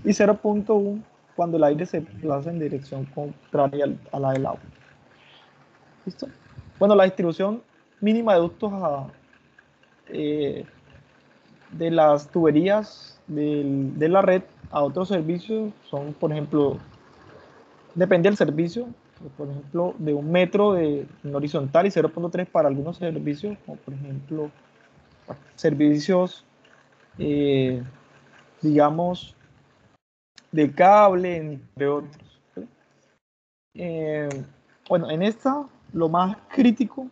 y 0.1 cuando el aire se desplaza en dirección contraria a la del agua. ¿Listo? Bueno, la distribución mínima de ductos de las tuberías de la red a otros servicios son, por ejemplo, depende del servicio, por ejemplo, de 1 metro en horizontal y 0,3 para algunos servicios, como por ejemplo, servicios, digamos, de cable, entre otros. ¿Sí? Bueno, en esta, lo más crítico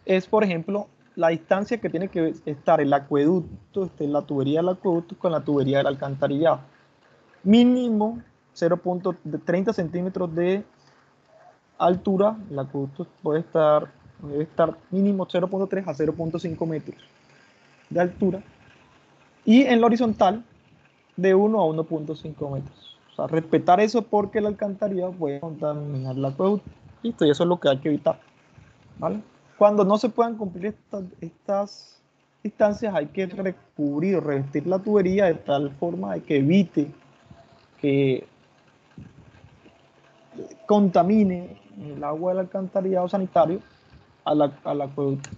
es, por ejemplo, la distancia que tiene que estar el acueducto, la tubería del acueducto con la tubería del alcantarillado. Mínimo 0,30 centímetros de altura. El acueducto debe estar mínimo 0,3 a 0,5 metros de altura. Y en la horizontal, de 1 a 1,5 metros. O sea, respetar eso porque el alcantarillado puede contaminar el acueducto. Listo, y eso es lo que hay que evitar. ¿Vale? Cuando no se puedan cumplir estas distancias, hay que recubrir o revestir la tubería de tal forma de que evite que contamine el agua del alcantarillado sanitario al acueducto.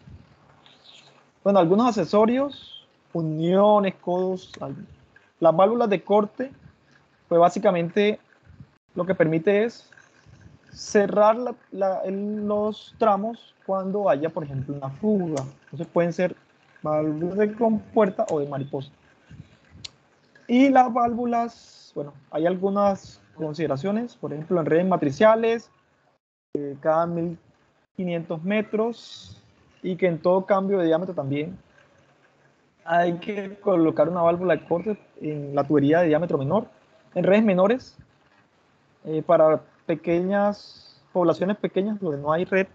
Bueno, algunos accesorios, uniones, codos, las válvulas de corte, pues básicamente lo que permite es cerrar los tramos cuando haya, por ejemplo, una fuga. Entonces pueden ser válvulas de compuerta o de mariposa. Y las válvulas, bueno, hay algunas consideraciones, por ejemplo, en redes matriciales, cada 1500 metros, y que en todo cambio de diámetro también hay que colocar una válvula de corte en la tubería de diámetro menor. En redes menores, para pequeñas poblaciones pequeñas donde no hay red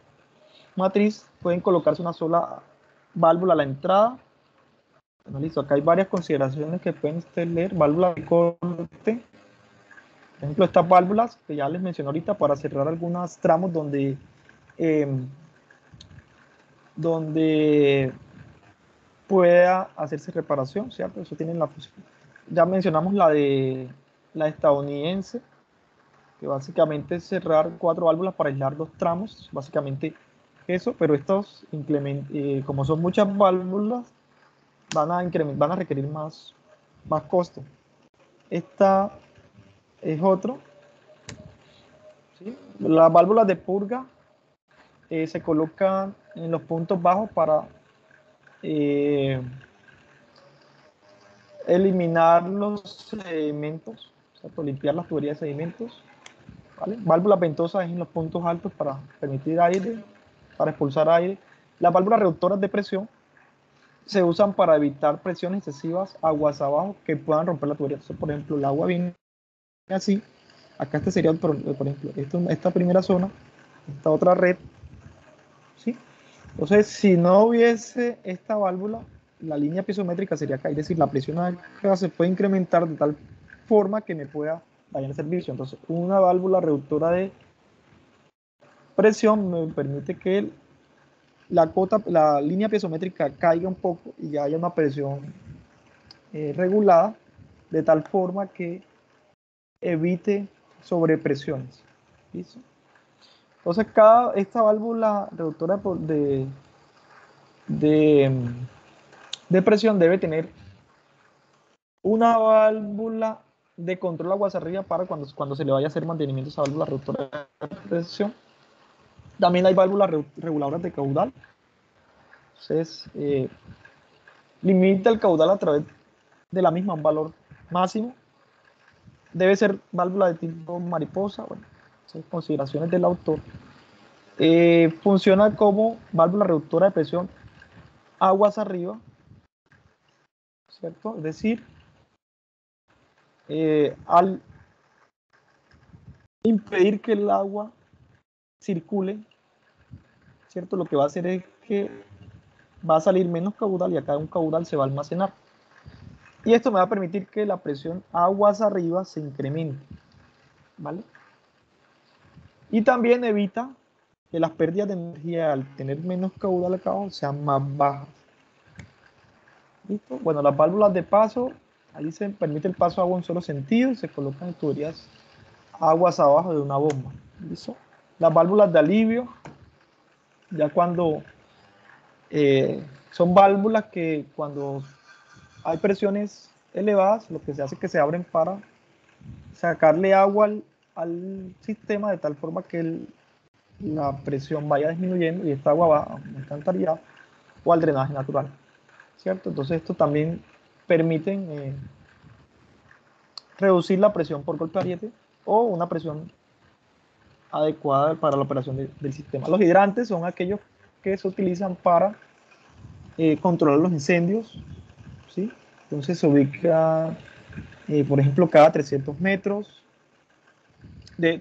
matriz, pueden colocarse una sola válvula a la entrada. Bueno, listo, acá hay varias consideraciones que pueden ustedes leer. Válvula de corte, por ejemplo, estas válvulas que ya les mencioné ahorita para cerrar algunos tramos donde pueda hacerse reparación, ¿cierto? Eso tienen la función. Ya mencionamos la estadounidense, que básicamente es cerrar 4 válvulas para aislar 2 tramos, básicamente eso, pero estos, como son muchas válvulas, van a requerir más costo. Esta es otro, ¿sí? Las válvulas de purga se colocan en los puntos bajos para eh, eliminar los sedimentos, o sea, para limpiar las tuberías de sedimentos. ¿Vale? Válvulas ventosas en los puntos altos para permitir aire, para expulsar aire. Las válvulas reductoras de presión se usan para evitar presiones excesivas aguas abajo que puedan romper la tubería. Entonces, por ejemplo, el agua viene así. Acá este sería, por ejemplo, esta primera zona, esta otra red, ¿sí? Entonces, si no hubiese esta válvula, la línea piezométrica sería acá, es decir, la presión acá se puede incrementar de tal forma que me pueda dañar el servicio. Entonces, una válvula reductora de presión me permite que la línea piezométrica caiga un poco y ya haya una presión regulada de tal forma que evite sobrepresiones. ¿Listo? Entonces, esta válvula reductora de, de presión debe tener una válvula de control aguas arriba para cuando se le vaya a hacer mantenimiento a esa válvula reductora de presión. También hay válvulas reguladoras de caudal. Entonces, limita el caudal a través de la misma, un valor máximo. Debe ser válvula de tipo mariposa. Bueno, esas consideraciones del autor. Funciona como válvula reductora de presión aguas arriba, ¿cierto? Es decir, al impedir que el agua circule, ¿cierto? Lo que va a hacer es que va a salir menos caudal y acá un caudal se va a almacenar. Y esto me va a permitir que la presión aguas arriba se incremente, ¿vale? Y también evita que las pérdidas de energía al tener menos caudal acá abajo sean más bajas. ¿Listo? Bueno, las válvulas de paso, ahí se permite el paso de agua en solo sentido, se colocan en tuberías aguas abajo de una bomba. ¿Listo? Las válvulas de alivio, ya cuando son válvulas que cuando hay presiones elevadas, lo que se hace es que se abren para sacarle agua al sistema de tal forma que la presión vaya disminuyendo y esta agua va a un alcantarillado o al drenaje natural, ¿cierto? Entonces esto también permite reducir la presión por golpe de ariete o una presión adecuada para la operación del sistema. Los hidrantes son aquellos que se utilizan para controlar los incendios, ¿sí? Entonces se ubica, por ejemplo, cada 300 metros.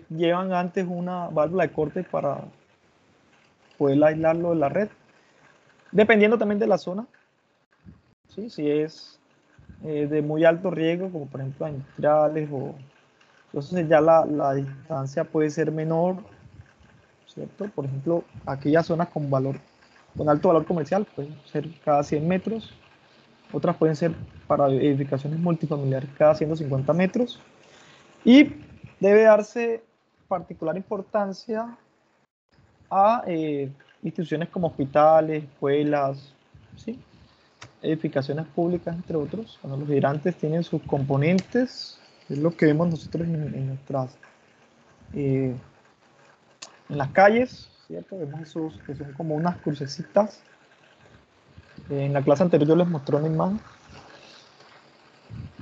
Llevan antes una válvula de corte para poder aislarlo de la red, dependiendo también de la zona, ¿sí? Si es de muy alto riesgo, como por ejemplo industriales, entonces ya la distancia puede ser menor, ¿cierto? Por ejemplo, aquellas zonas con alto valor comercial pueden ser cada 100 metros, otras pueden ser para edificaciones multifamiliares cada 150 metros, y debe darse particular importancia a instituciones como hospitales, escuelas, ¿sí? Edificaciones públicas, entre otros. Bueno, los hidrantes tienen sus componentes, es lo que vemos nosotros en nuestras en las calles, ¿cierto? Vemos esos que son como unas crucecitas. En la clase anterior yo les mostré una imagen.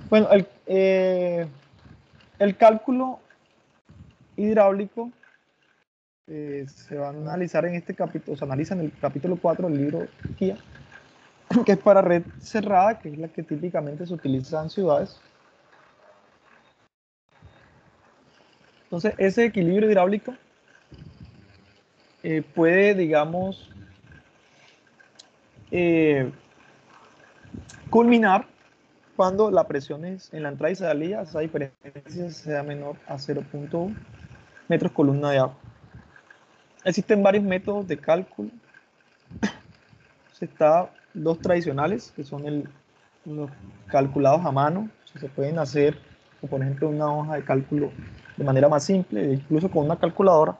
Bueno, el cálculo hidráulico se va a analizar en este capítulo, se analiza en el capítulo 4 del libro guía, que es para red cerrada, que es la que típicamente se utiliza en ciudades. Entonces, ese equilibrio hidráulico puede, digamos, eh, culminar cuando la presión es en la entrada y salida, esa diferencia sea menor a 0.1 metros columna de agua. Existen varios métodos de cálculo. Está dos tradicionales, que son los calculados a mano. Se pueden hacer, por ejemplo, una hoja de cálculo de manera más simple, incluso con una calculadora,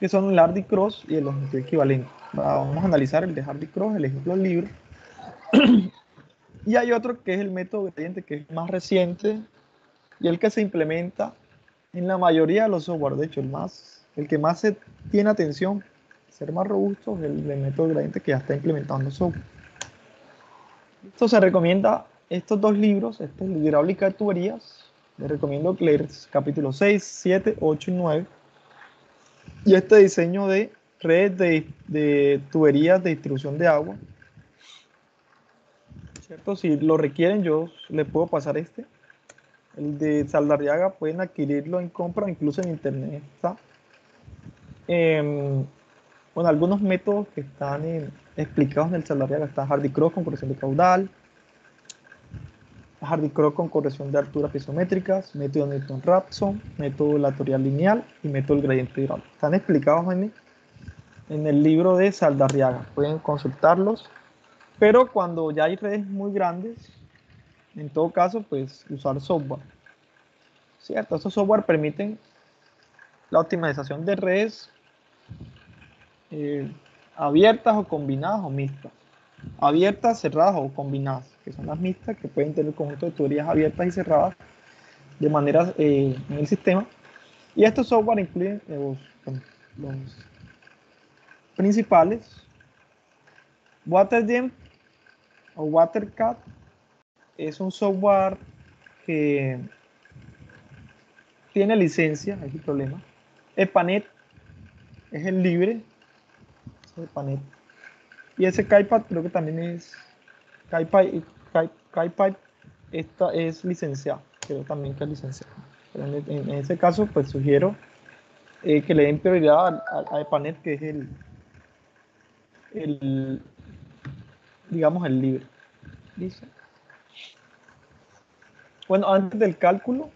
que son el Hardy Cross y el longitud equivalente. Vamos a analizar el de Hardy Cross, el ejemplo del libro. Y hay otro que es el método gradiente, que es más reciente y el que se implementa en la mayoría de los software. De hecho, el que más se tiene atención, ser más robusto, es el de método gradiente que ya está implementado en los software. Esto se recomienda, estos dos libros, este es el de hidráulica de tuberías, les recomiendo leer capítulos 6, 7, 8 y 9. Y este diseño de redes de tuberías de distribución de agua, ¿cierto? Si lo requieren, yo les puedo pasar este. El de Saldarriaga pueden adquirirlo en compra, incluso en internet está. Bueno, algunos métodos que están explicados en el Saldarriaga está Hardy Cross con corrección de caudal, Hardy Cross con corrección de alturas pisométricas, método Newton-Raphson, método lateral lineal y método gradiente hidráulico. Están explicados en el libro de Saldarriaga, pueden consultarlos, pero cuando ya hay redes muy grandes, en todo caso, pues usar software. ¿Cierto? Estos software permiten la optimización de redes abiertas o combinadas o mixtas. Abiertas, cerradas o combinadas, que son las mixtas, que pueden tener conjunto de tuberías abiertas y cerradas de manera en el sistema. Y estos software incluyen los principales: WaterGem o WaterCat. Es un software que tiene licencia, es el problema. EPANET es el libre, EPANET. Y ese KaiPad creo que también es KaiPipe, esta es licenciada, creo también que es licenciada. Pero en ese caso, pues sugiero que le den prioridad a EPANET, que es el digamos, el libre. ¿Listo? Bueno, antes del cálculo,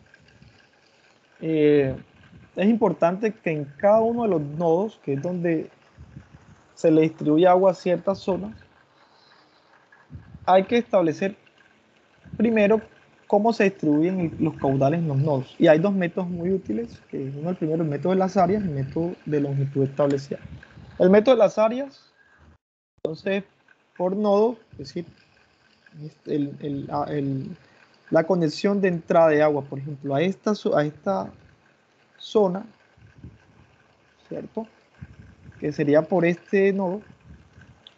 es importante que en cada uno de los nodos, que es donde se le distribuye agua a ciertas zonas, hay que establecer primero cómo se distribuyen los caudales en los nodos. Y hay dos métodos muy útiles, que uno, el primero, el método de las áreas, y el método de longitud establecida. El método de las áreas, entonces, por nodo, es decir, la conexión de entrada de agua, por ejemplo, a esta zona, ¿cierto? Que sería por este nodo,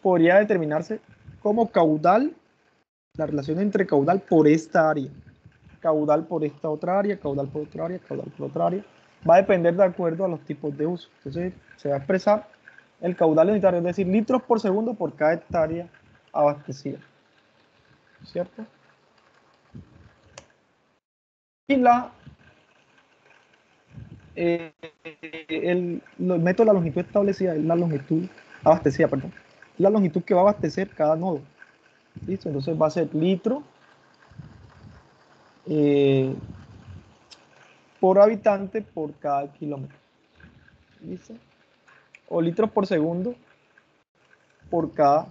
podría determinarse como caudal, la relación entre caudal por esta área, caudal por esta otra área, caudal por otra área, caudal por otra área. Va a depender de acuerdo a los tipos de uso. Entonces se va a expresar el caudal unitario, es decir, litros por segundo por cada hectárea abastecida, ¿cierto? Y el método de la longitud establecida es la longitud abastecida, perdón, la longitud que va a abastecer cada nodo. ¿Listo? Entonces va a ser litro por habitante por cada kilómetro. ¿Listo? O litros por segundo por cada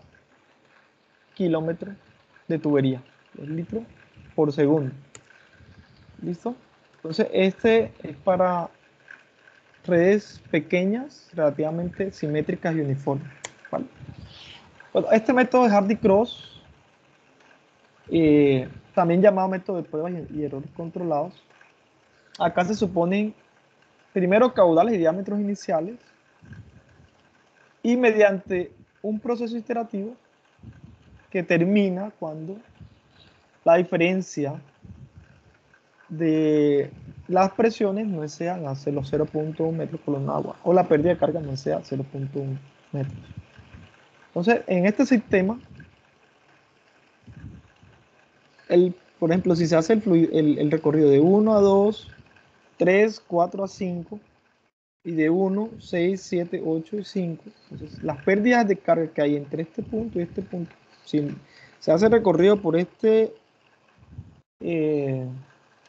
kilómetro de tubería. Es litro por segundo. ¿Listo? Entonces este es para redes pequeñas, relativamente simétricas y uniformes. ¿Vale? Bueno, este método de Hardy-Cross, también llamado método de pruebas y errores controlados, acá se suponen primero caudales y diámetros iniciales y mediante un proceso iterativo que termina cuando la diferencia de las presiones no sean a los 0.1 metros por columna de agua o la pérdida de carga no sea 0.1 metros. Entonces, en este sistema, por ejemplo, si se hace el recorrido de 1 a 2, 3, 4 a 5 y de 1, 6, 7, 8 y 5, entonces las pérdidas de carga que hay entre este punto y este punto, si se hace recorrido por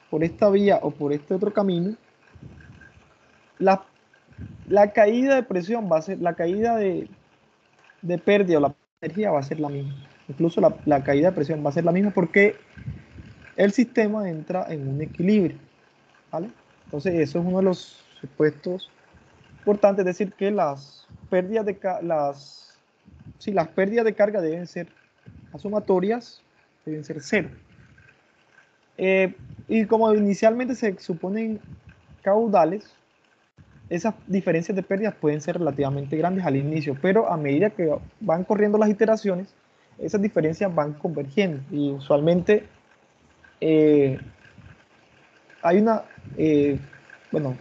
por esta vía o por este otro camino, la caída de presión va a ser, la caída de pérdida o la energía va a ser la misma. Incluso la caída de presión va a ser la misma porque el sistema entra en un equilibrio, ¿vale? Entonces eso es uno de los supuestos importantes, es decir, que las pérdidas las pérdidas de carga deben ser asumatorias, deben ser cero. Y como inicialmente se suponen caudales, esas diferencias de pérdidas pueden ser relativamente grandes al inicio, pero a medida que van corriendo las iteraciones, esas diferencias van convergiendo y usualmente hay una, bueno,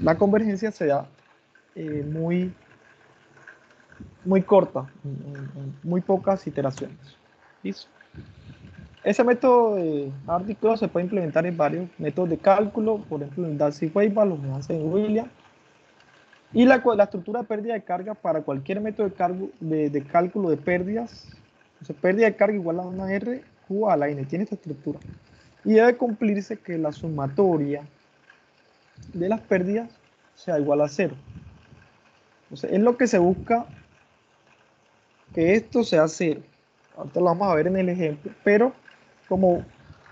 la convergencia se da muy corta, en muy pocas iteraciones. ¿Listo? Ese método de Hardy-Cross se puede implementar en varios métodos de cálculo, por ejemplo en Darcy-Weisbach, los Hansen-Williams. Y la estructura de pérdida de carga para cualquier método de cálculo de pérdidas, o sea, pérdida de carga igual a una R Q a la N, tiene esta estructura. Y debe cumplirse que la sumatoria de las pérdidas sea igual a cero. Entonces, es lo que se busca que esto sea cero. Ahorita lo vamos a ver en el ejemplo, pero como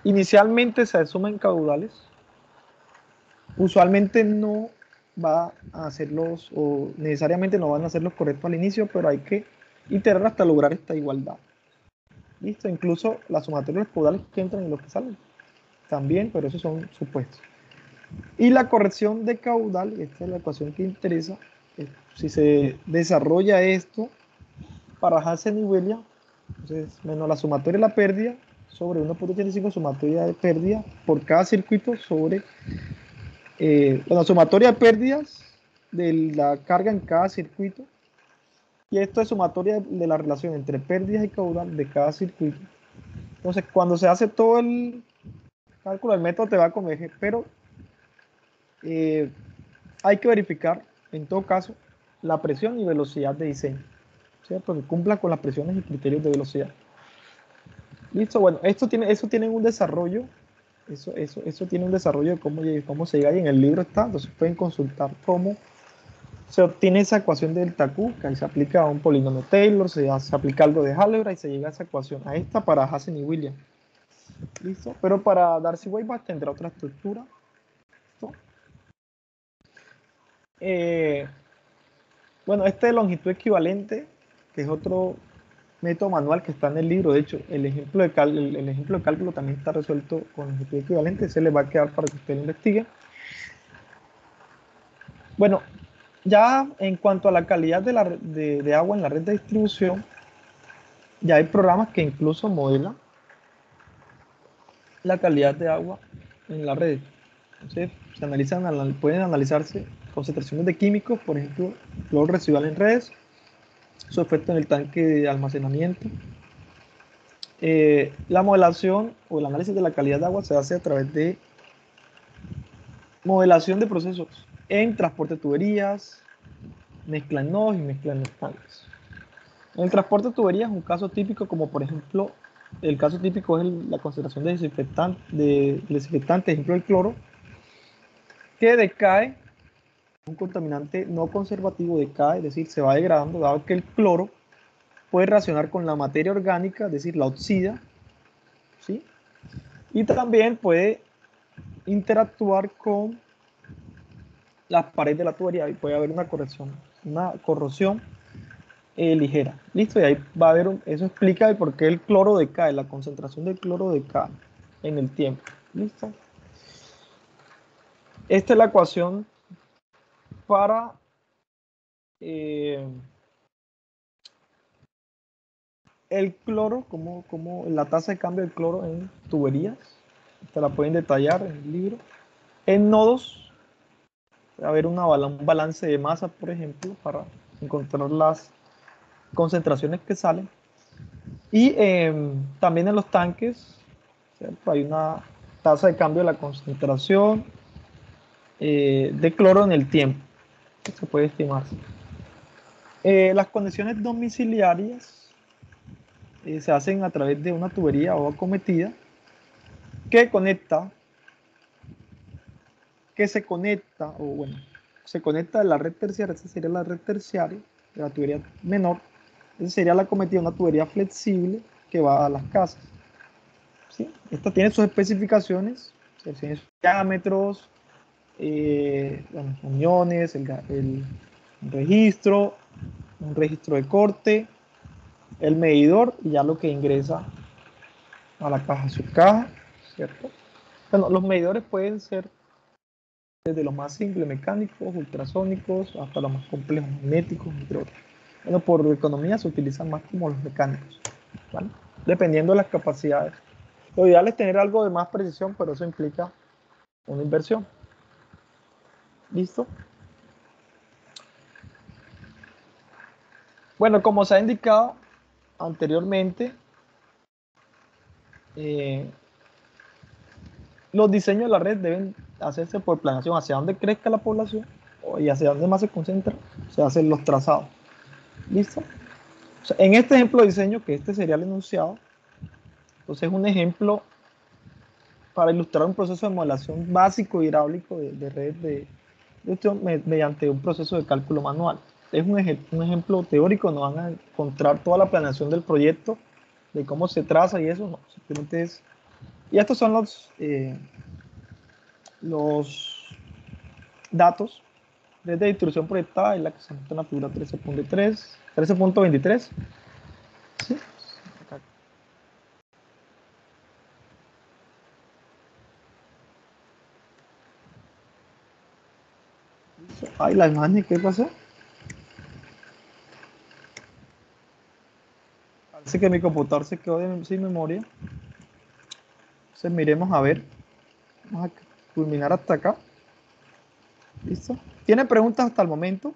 inicialmente se asumen caudales, usualmente no va a hacerlos, o necesariamente no van a ser los correctos al inicio, pero hay que iterar hasta lograr esta igualdad. Listo, incluso la sumatoria de los caudales que entran y los que salen también, pero esos son supuestos. Y la corrección de caudal, esta es la ecuación que interesa, si se desarrolla esto para Hansen y Williams, entonces menos la sumatoria de la pérdida sobre 1.85 sumatoria de pérdida por cada circuito sobre la sumatoria de pérdidas de la carga en cada circuito, y esto es sumatoria de la relación entre pérdidas y caudal de cada circuito. Entonces, cuando se hace todo el cálculo, el método te va a converger, pero hay que verificar, en todo caso, la presión y velocidad de diseño, ¿cierto? Que cumpla con las presiones y criterios de velocidad. Listo, bueno, eso tiene un desarrollo, eso tiene un desarrollo de cómo se llega ahí, en el libro está, entonces pueden consultar cómo se obtiene esa ecuación de delta Q, que ahí se aplica a un polinomio Taylor, se aplica algo de álgebra y se llega a esa ecuación, a esta para Hansen y Williams. ¿Listo? Pero para Darcy-Weisbach tendrá otra estructura. ¿Listo? Bueno, este de longitud equivalente, que es otro método manual que está en el libro, de hecho, el ejemplo de cálculo también está resuelto con longitud equivalente, se le va a quedar para que usted lo investigue. Bueno, ya en cuanto a la calidad de agua en la red de distribución, ya hay programas que incluso modelan la calidad de agua en la red. Entonces, pueden analizarse concentraciones de químicos, por ejemplo, cloro residual en redes, su efecto en el tanque de almacenamiento. La modelación o el análisis de la calidad de agua se hace a través de modelación de procesos en transporte de tuberías, mezcla en nodos y mezcla en los tanques. En el transporte de tuberías, un caso típico, como por ejemplo, el caso típico es la concentración de desinfectante, ejemplo el cloro, que decae, un contaminante no conservativo decae, es decir, se va degradando, dado que el cloro puede reaccionar con la materia orgánica, es decir, la oxida, ¿sí? Y también puede interactuar con las paredes de la tubería y puede haber una corrosión ligera. Listo, y ahí va a haber eso explica el por qué el cloro decae, la concentración del cloro decae en el tiempo. Listo. Esta es la ecuación para eh, el cloro, como la tasa de cambio del cloro en tuberías. Esta la pueden detallar en el libro. En nodos, va a haber un balance de masa, por ejemplo, para encontrar las concentraciones que salen. Y también en los tanques, ¿cierto? Hay una tasa de cambio de la concentración de cloro en el tiempo, que se puede estimar. Las conexiones domiciliarias se hacen a través de una tubería o acometida que conecta, o bueno, se conecta a la red terciaria, esa sería la red terciaria, de la tubería menor, esa sería la acometida, una tubería flexible que va a las casas. ¿Sí? Esta tiene sus especificaciones, tiene sus diámetros, bueno, uniones, registro, un registro de corte, el medidor y ya lo que ingresa a la caja, su caja, ¿cierto? Bueno, los medidores pueden ser desde los más simples, mecánicos, ultrasónicos, hasta los más complejos, magnéticos, entre otros. Bueno, por economía se utilizan más como los mecánicos, ¿vale? Dependiendo de las capacidades. Lo ideal es tener algo de más precisión, pero eso implica una inversión. ¿Listo? Bueno, como se ha indicado anteriormente, eh, los diseños de la red deben hacerse por planeación hacia dónde crezca la población y hacia dónde más se concentra, se hacen los trazados. ¿Listo? O sea, en este ejemplo de diseño, que este sería el enunciado, entonces es un ejemplo para ilustrar un proceso de modelación básico hidráulico de redes mediante un proceso de cálculo manual. Es un ejemplo teórico, no van a encontrar toda la planeación del proyecto, de cómo se traza y eso, no, simplemente es... Y estos son los datos desde distribución proyectada, en la que se muestra en la figura 13.23. ¿Sí? Ay, la imagen, ¿qué pasó? Parece que mi computador se quedó sin memoria. Entonces miremos a ver. Vamos a culminar hasta acá. ¿Listo? ¿Tiene preguntas hasta el momento?